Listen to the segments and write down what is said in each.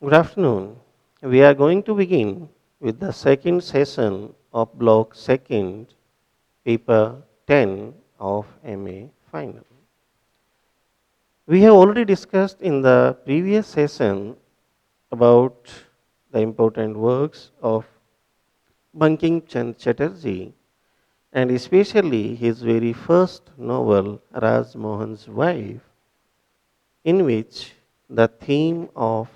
Good afternoon. We are going to begin with the second session of Block Second, Paper 10 of MA Final. We have already discussed in the previous session about the important works of Banking Chand Chatterjee and especially his very first novel, Raj Mohan's Wife, in which the theme of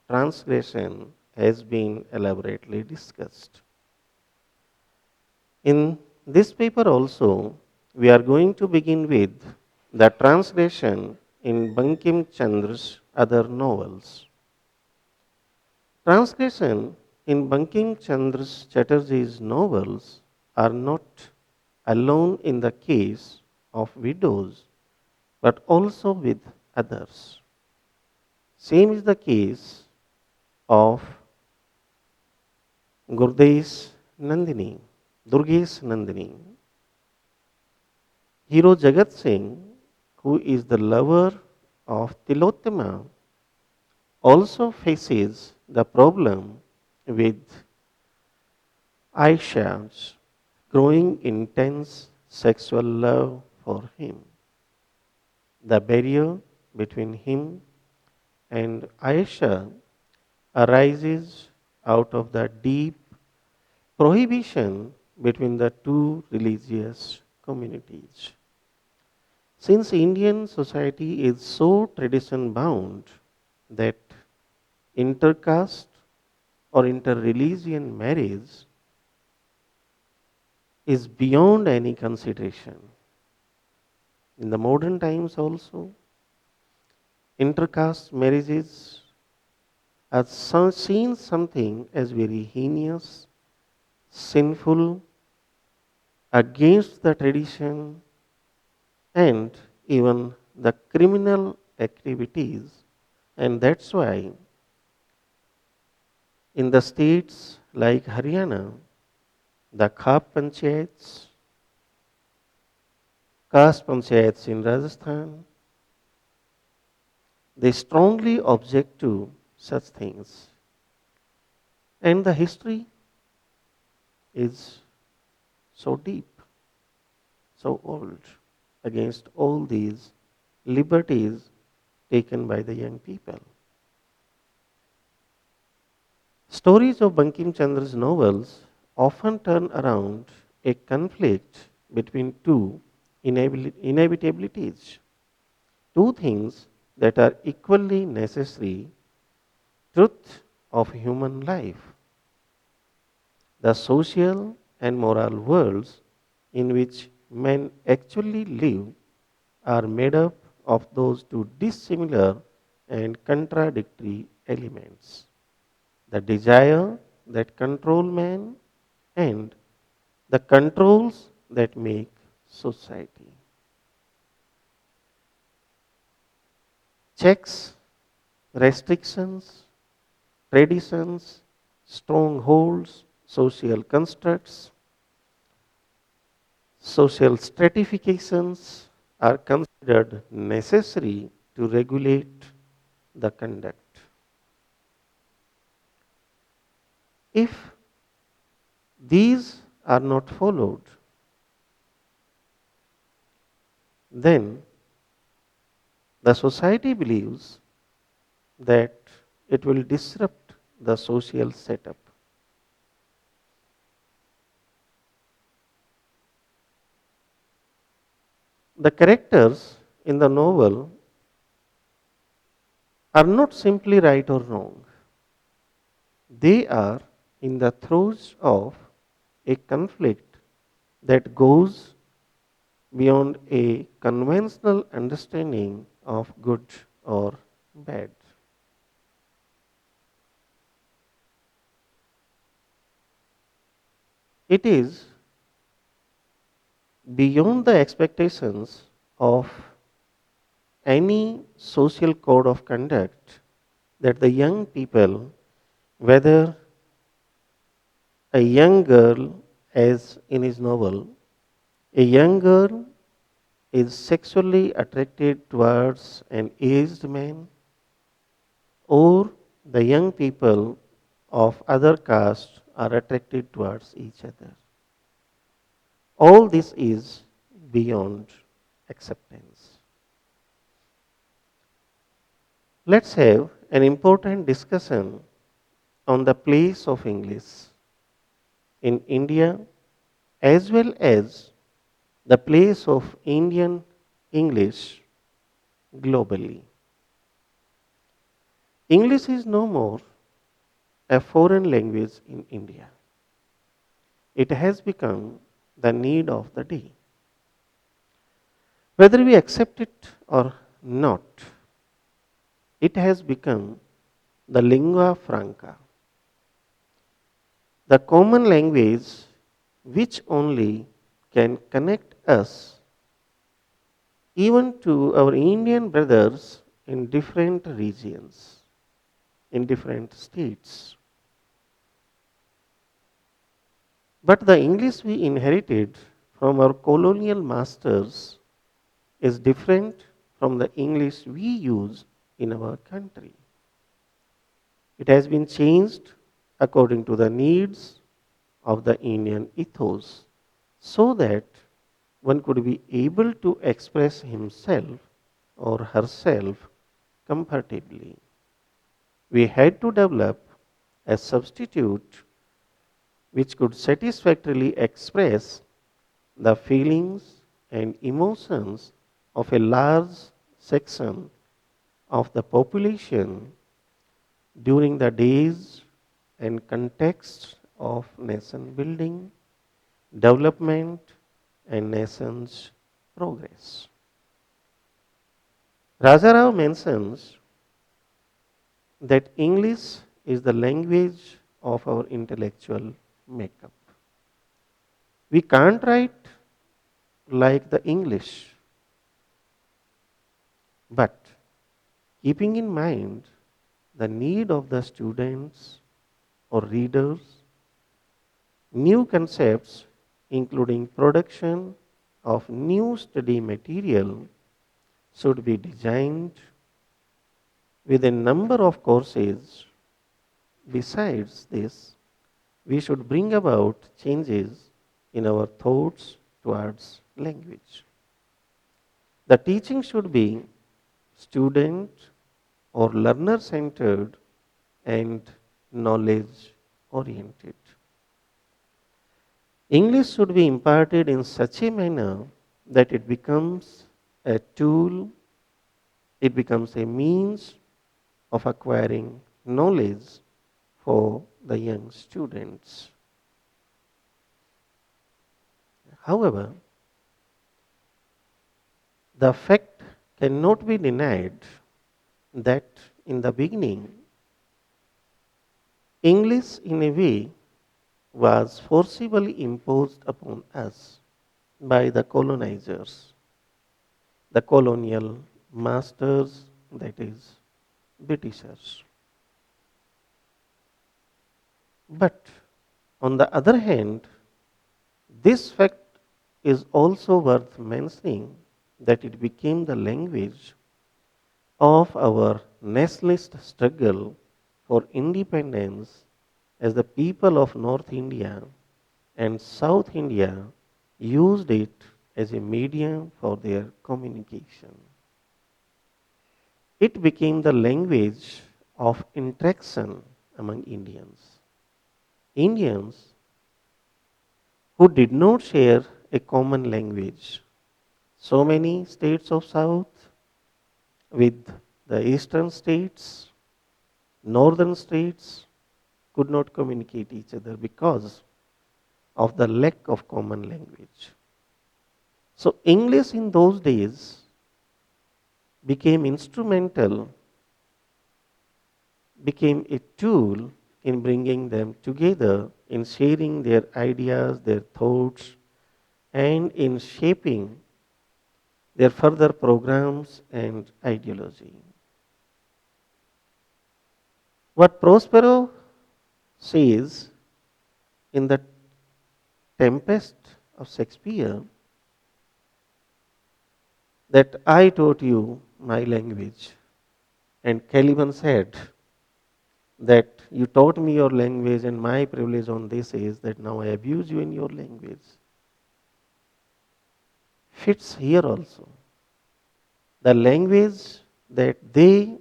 transgression has been elaborately discussed. In this paper also, we are going to begin with the transgression in Bankim Chandra's other novels. Transgression in Bankim Chandra's Chatterjee's novels are not alone in the case of widows, but also with others. Same is the case of Gurdesh Nandini, Durgesh Nandini. Hero Jagat Singh, who is the lover of Tilottama, also faces the problem with Aisha's growing intense sexual love for him. The barrier between him and Aisha arises out of the deep prohibition between the two religious communities. Since Indian society is so tradition bound that intercaste or interreligion marriage is beyond any consideration. In the modern times also, intercaste marriages are seen something as very heinous, sinful, against the tradition, and even the criminal activities. And that's why in the states like Haryana, the Khap Panchayats, caste Panchayats in Rajasthan, they strongly object to such things. And the history is so deep, so old, against all these liberties taken by the young people. Stories of Bankim Chandra's novels often turn around a conflict between two inevitabilities, two things that are equally necessary: truth of human life, the social and moral worlds in which men actually live are made up of those two dissimilar and contradictory elements: the desire that control man and the controls that make society. Checks, restrictions, traditions, strongholds, social constructs, social stratifications are considered necessary to regulate the conduct. If these are not followed, then the society believes that it will disrupt the social setup. The characters in the novel are not simply right or wrong. They are in the throes of a conflict that goes beyond a conventional understanding of good or bad. It is beyond the expectations of any social code of conduct that the young people, whether a young girl, as in his novel, a young girl is sexually attracted towards an aged man, or the young people of other castes are attracted towards each other. All this is beyond acceptance. Let's have an important discussion on the place of English in India as well as the place of Indian English globally. English is no more a foreign language in India. It has become the need of the day. Whether we accept it or not, it has become the lingua franca, the common language which only can connect us even to our Indian brothers in different regions, in different states. But the English we inherited from our colonial masters is different from the English we use in our country. It has been changed according to the needs of the Indian ethos so that one could be able to express himself or herself comfortably. We had to develop a substitute which could satisfactorily express the feelings and emotions of a large section of the population during the days and context of nation building, development, and nation's progress. Rajarao mentions that English is the language of our intellectual makeup. We can't write like the English, but keeping in mind the need of the students or readers, new concepts, including production of new study material, should be designed with a number of courses. Besides this, we should bring about changes in our thoughts towards language. The teaching should be student or learner centered and knowledge oriented. English should be imparted in such a manner that it becomes a tool, it becomes a means of acquiring knowledge for the young students. However, the fact cannot be denied that in the beginning, English in a way was forcibly imposed upon us by the colonizers, the colonial masters, that is, Britishers. But on the other hand, this fact is also worth mentioning that it became the language of our nationalist struggle for independence as the people of North India and South India used it as a medium for their communication. It became the language of interaction among Indians. Indians who did not share a common language. So many states of South with the eastern states, northern states could not communicate each other because of the lack of common language. So English in those days became instrumental, became a tool in bringing them together, in sharing their ideas, their thoughts, and in shaping their further programs and ideology. What Prospero says in the Tempest of Shakespeare that I taught you my language, and Caliban said, that you taught me your language, and my privilege on this is that now I abuse you in your language, fits here also. The language that they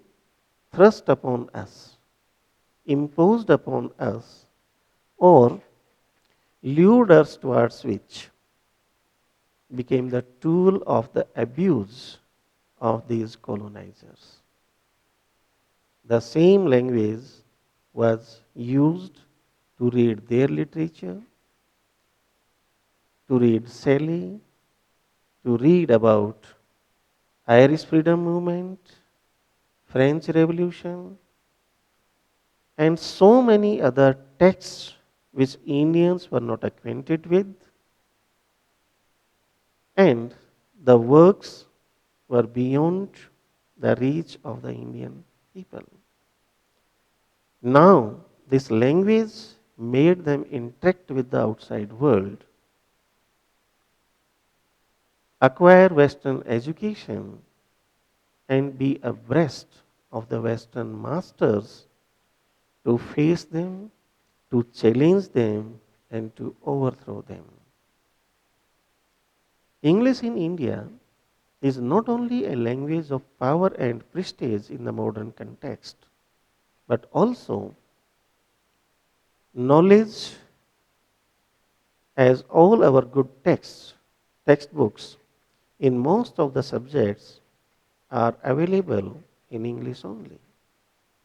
thrust upon us, imposed upon us, or lured us towards which became the tool of the abuse of these colonizers. The same language was used to read their literature, to read Shelley, to read about Irish freedom movement, French Revolution, and so many other texts which Indians were not acquainted with, and the works were beyond the reach of the Indian people. Now, this language made them interact with the outside world, acquire Western education, and be abreast of the Western masters to face them, to challenge them, and to overthrow them. English in India is not only a language of power and prestige in the modern context, but also knowledge, as all our good textbooks in most of the subjects are available in English only.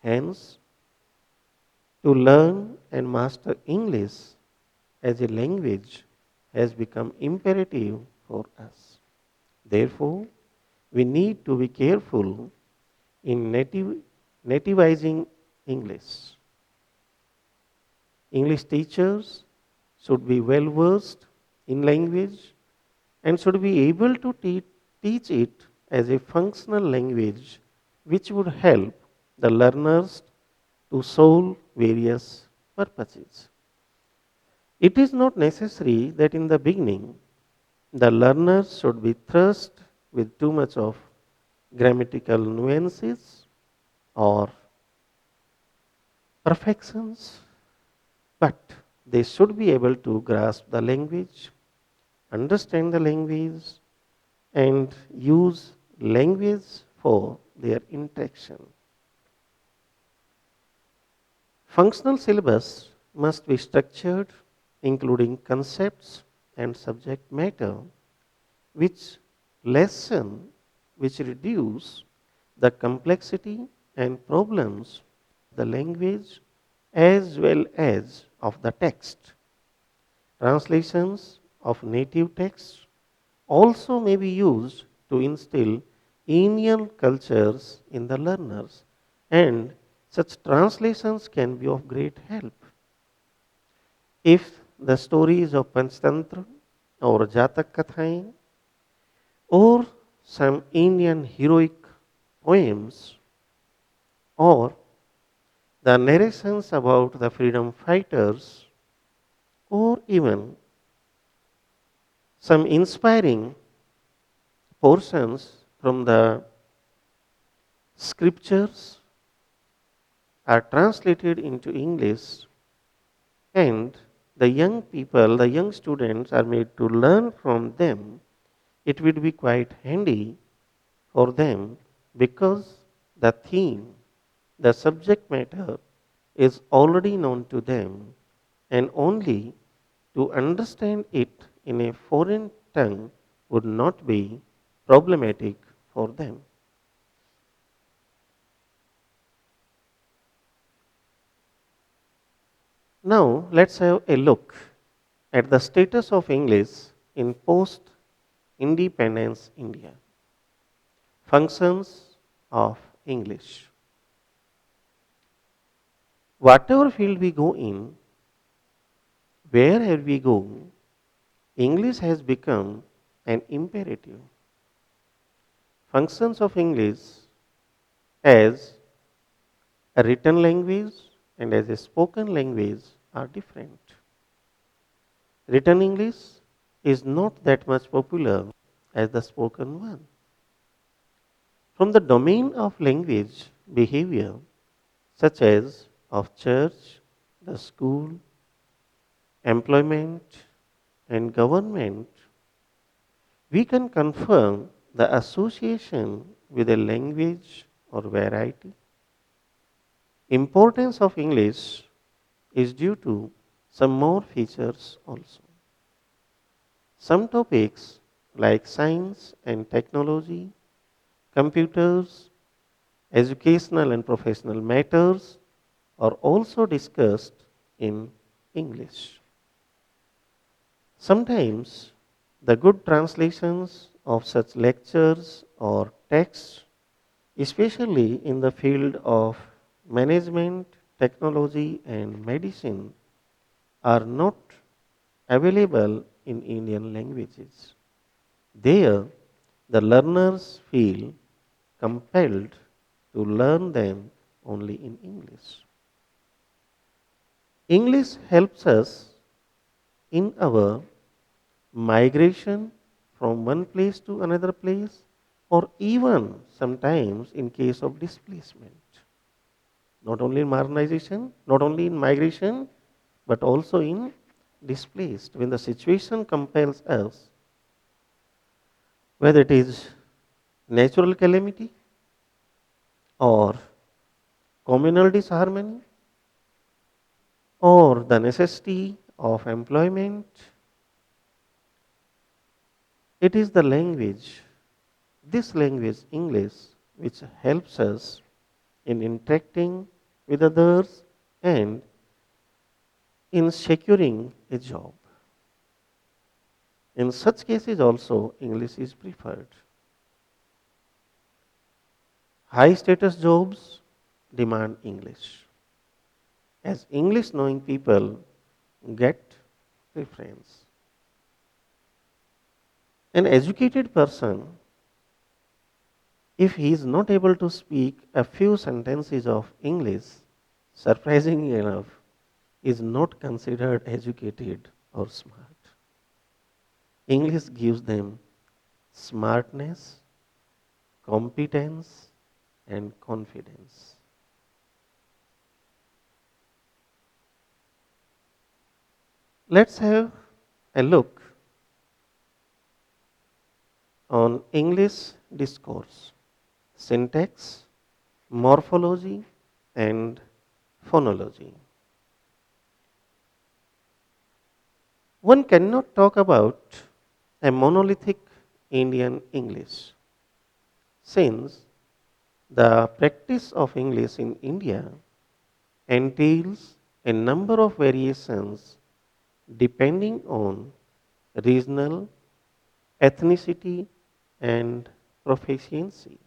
Hence, to learn and master English as a language has become imperative for us. Therefore, we need to be careful in nativizing English. English teachers should be well versed in language and should be able to teach it as a functional language which would help the learners to solve various purposes. It is not necessary that in the beginning the learners should be thrust with too much of grammatical nuances or perfections, but they should be able to grasp the language, understand the language, and use language for their interaction. Functional syllabus must be structured, including concepts and subject matter, which lessen, which reduce the complexity and problems of the language as well as of the text. Translations of native texts also may be used to instill Indian cultures in the learners, and such translations can be of great help. If the stories of Panchtantra or Jatak Kathain or some Indian heroic poems or the narrations about the freedom fighters or even some inspiring portions from the scriptures are translated into English, and the young people, the young students are made to learn from them, it would be quite handy for them because the theme, the subject matter is already known to them, and only to understand it in a foreign tongue would not be problematic for them. Now, let's have a look at the status of English in post independence India. Functions of English. Whatever field we go in, wherever we go, English has become an imperative. Functions of English as a written language and as a spoken language are different. Written English is not that much popular as the spoken one. From the domain of language behavior, such as of church, the school, employment, and government, we can confirm the association with a language or variety. Importance of English is due to some more features also. Some topics like science and technology, computers, educational and professional matters are also discussed in English. Sometimes the good translations of such lectures or texts, especially in the field of management, technology, and medicine, are not available in Indian languages. There, the learners feel compelled to learn them only in English. English helps us in our migration from one place to another place, or even sometimes in case of displacement. Not only in modernization, not only in migration, but also in displaced. When the situation compels us, whether it is natural calamity or communal disharmony or the necessity of employment, it is the language, this language, English, which helps us in interacting with others and in securing a job. In such cases also, English is preferred. High status jobs demand English, as English knowing people get preference. An educated person, if he is not able to speak a few sentences of English, surprisingly enough, is not considered educated or smart. English gives them smartness, competence, and confidence. Let's have a look on English discourse, syntax, morphology, and phonology. One cannot talk about a monolithic Indian English since the practice of English in India entails a number of variations depending on regional ethnicity and proficiency.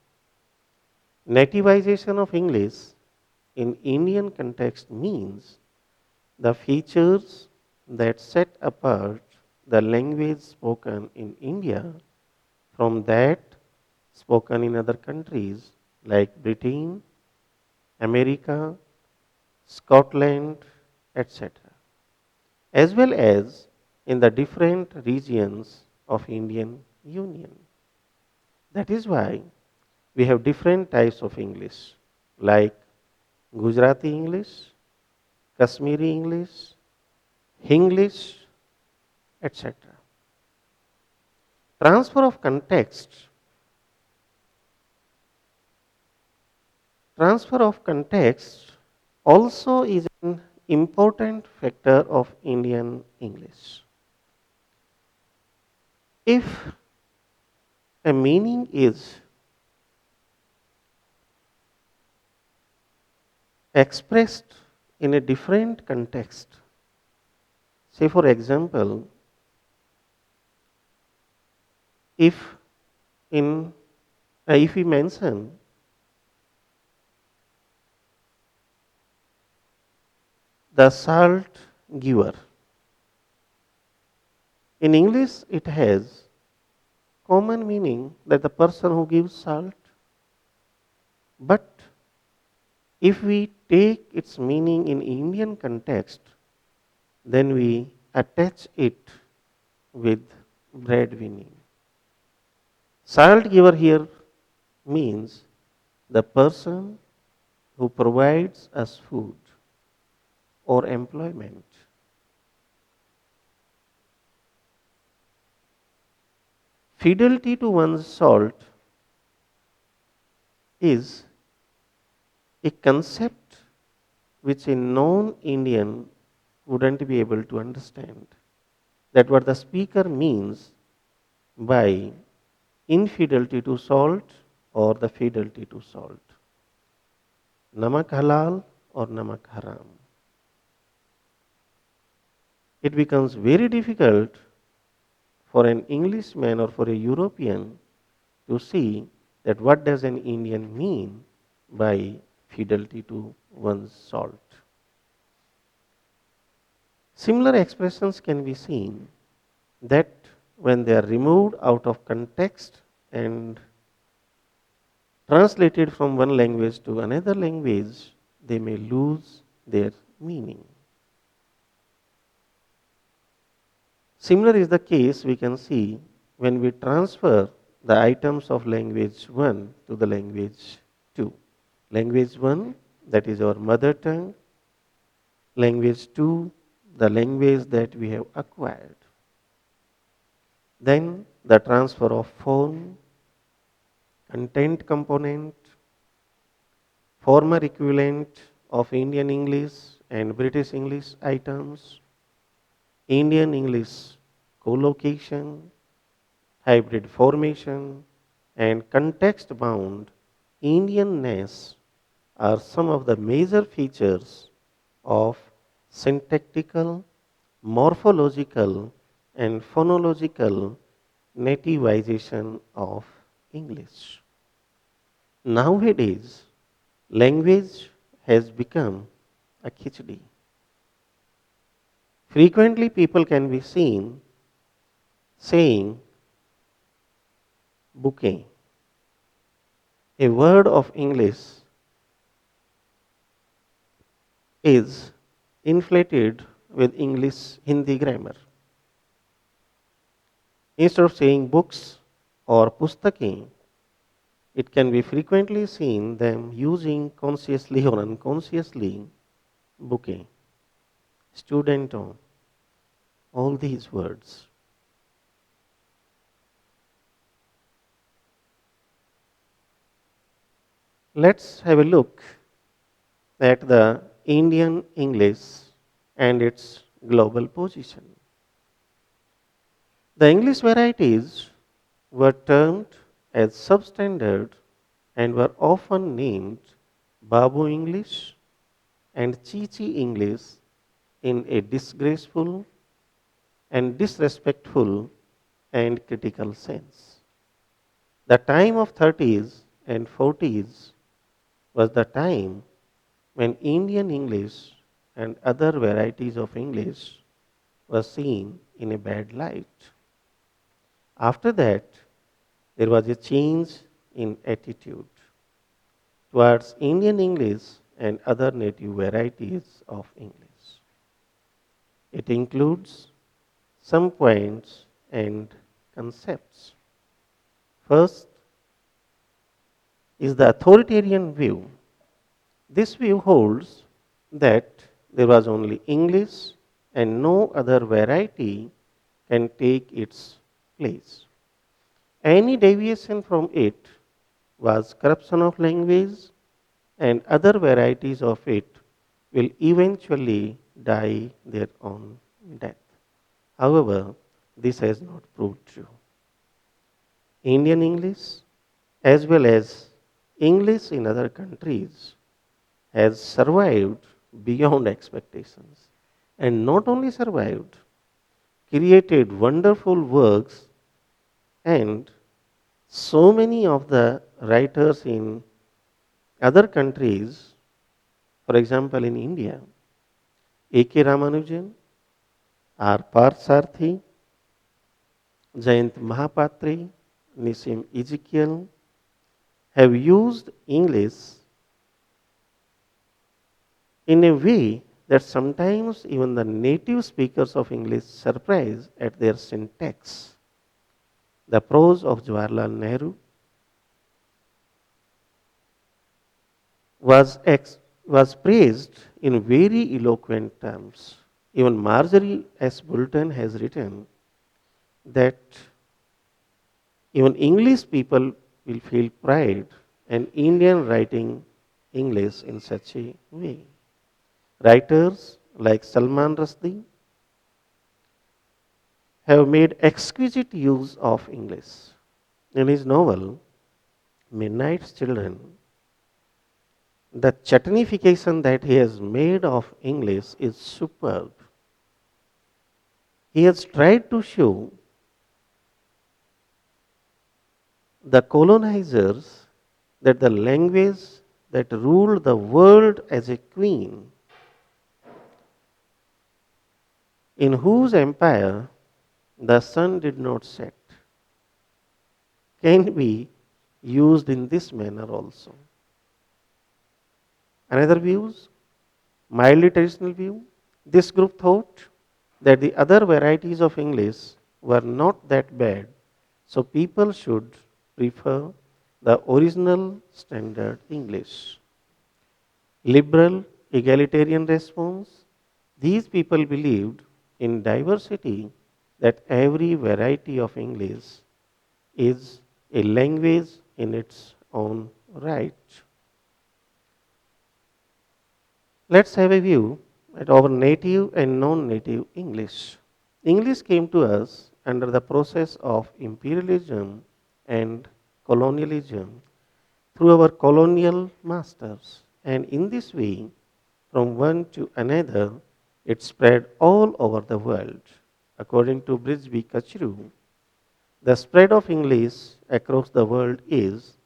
Nativization of English in Indian context means the features that set apart the language spoken in India from that spoken in other countries like Britain, America, Scotland, etc., as well as in the different regions of Indian Union. That is why we have different types of English like Gujarati English, Kashmiri English, Hinglish, etc. Transfer of context. Transfer of context also is an important factor of Indian English. If a meaning is expressed in a different context, say for example, if in if we mention the salt giver, in English it has common meaning that the person who gives salt, but if we take its meaning in Indian context, then we attach it with breadwinning. Salt giver here means the person who provides us food. or employment. Fidelity to one's salt is a concept which a non Indian wouldn't be able to understand. That what the speaker means by infidelity to salt or the fidelity to salt. Namak halal or namak haram. It becomes very difficult for an Englishman or for a European to see that what does an Indian mean by fidelity to one's salt. Similar expressions can be seen that when they are removed out of context and translated from one language to another language, they may lose their meaning. Similar is the case we can see when we transfer the items of language 1 to the language 2. Language 1, that is our mother tongue. Language 2, the language that we have acquired. Then the transfer of form, content component, former equivalent of Indian English and British English items, Indian English collocation, hybrid formation, and context bound Indianness are some of the major features of syntactical, morphological, and phonological nativization of English. Nowadays, language has become a khichdi. Frequently, people can be seen saying bouquet, a word of English is inflated with English Hindi grammar. Instead of saying books or pustake, it can be frequently seen them using consciously or unconsciously bouquet, studenton, all these words. Let's have a look at the Indian English and its global position. The English varieties were termed as substandard and were often named Babu English and Chichi English in a disgraceful and disrespectful and critical sense. The time of 30s and 40s was the time when Indian English and other varieties of English were seen in a bad light. After that, there was a change in attitude towards Indian English and other native varieties of English. It includes some points and concepts. First is the authoritarian view. This view holds that there was only English and no other variety can take its place. Any deviation from it was corruption of language, and other varieties of it will eventually die their own death. However, this has not proved true. Indian English, as well as English in other countries, has survived beyond expectations. And not only survived, created wonderful works, and so many of the writers in other countries, for example in India, A.K. Ramanujan, R. Parsarthi, Jayant Mahapatri, Nisim Ezekiel, have used English in a way that sometimes even the native speakers of English surprise at their syntax. The prose of Jawaharlal Nehru was praised in very eloquent terms. Even Marjorie S. Bulton has written that even English people will feel pride and Indian writing English in such a way. Writers like Salman Rushdie have made exquisite use of English. In his novel, Midnight's Children, the chutneyfication that he has made of English is superb. He has tried to show the colonizers that the language that ruled the world as a queen, in whose empire the sun did not set, can be used in this manner also. Another views, mildly traditional view, this group thought that the other varieties of English were not that bad, so people should prefer the original standard English. Liberal, egalitarian response, these people believed in diversity, that every variety of English is a language in its own right. Let's have a view at our native and non-native English. English came to us under the process of imperialism and colonialism through our colonial masters, and in this way, from one to another, it spread all over the world. According to Brisby Kachiru, the spread of English across the world is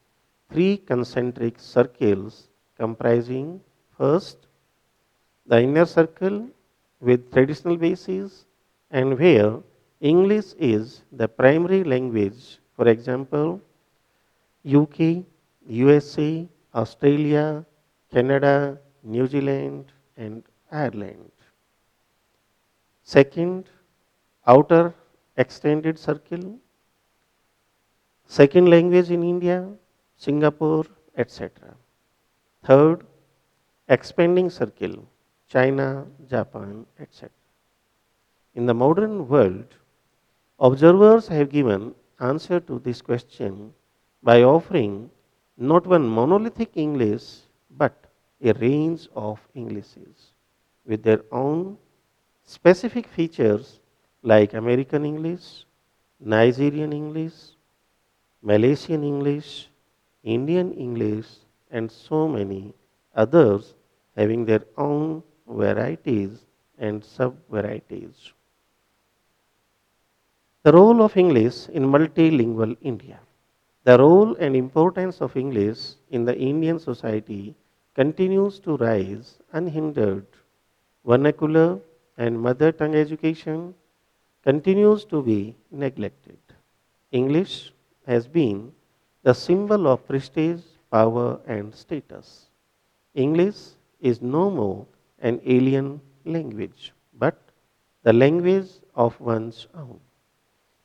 three concentric circles comprising first the inner circle with traditional bases and where English is the primary language, for example, UK, USA, Australia, Canada, New Zealand, and Ireland. Second, outer extended circle, second language in India, Singapore, etc. Third, expanding circle, China, Japan, etc. In the modern world, observers have given answer to this question by offering not one monolithic English but a range of Englishes with their own specific features like American English, Nigerian English, Malaysian English, Indian English, and so many others having their own varieties and sub varieties. The role of English in multilingual India. The role and importance of English in the Indian society continues to rise unhindered. Vernacular and mother tongue education continues to be neglected. English has been the symbol of prestige, power, and status. English is no more an alien language, but the language of one's own.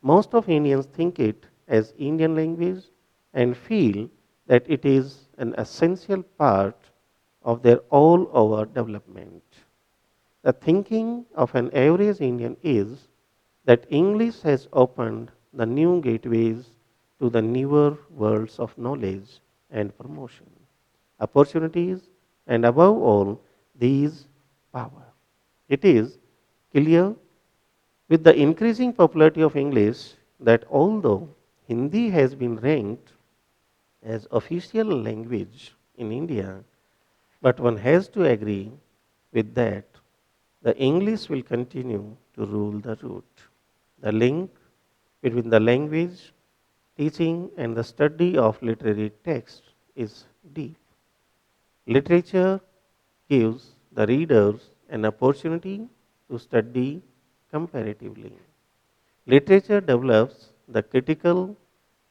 Most of Indians think it as Indian language and feel that it is an essential part of their all over development. The thinking of an average Indian is that English has opened the new gateways to the newer worlds of knowledge and promotion, opportunities, and above all, these power. It is clear with the increasing popularity of English that although Hindi has been ranked as official language in India, but one has to agree with that the English will continue to rule the route. The link between the language, teaching, and the study of literary text is deep. Literature gives the readers an opportunity to study comparatively. Literature develops the critical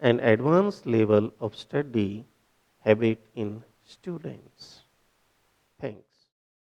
and advanced level of study habit in students. Thank you.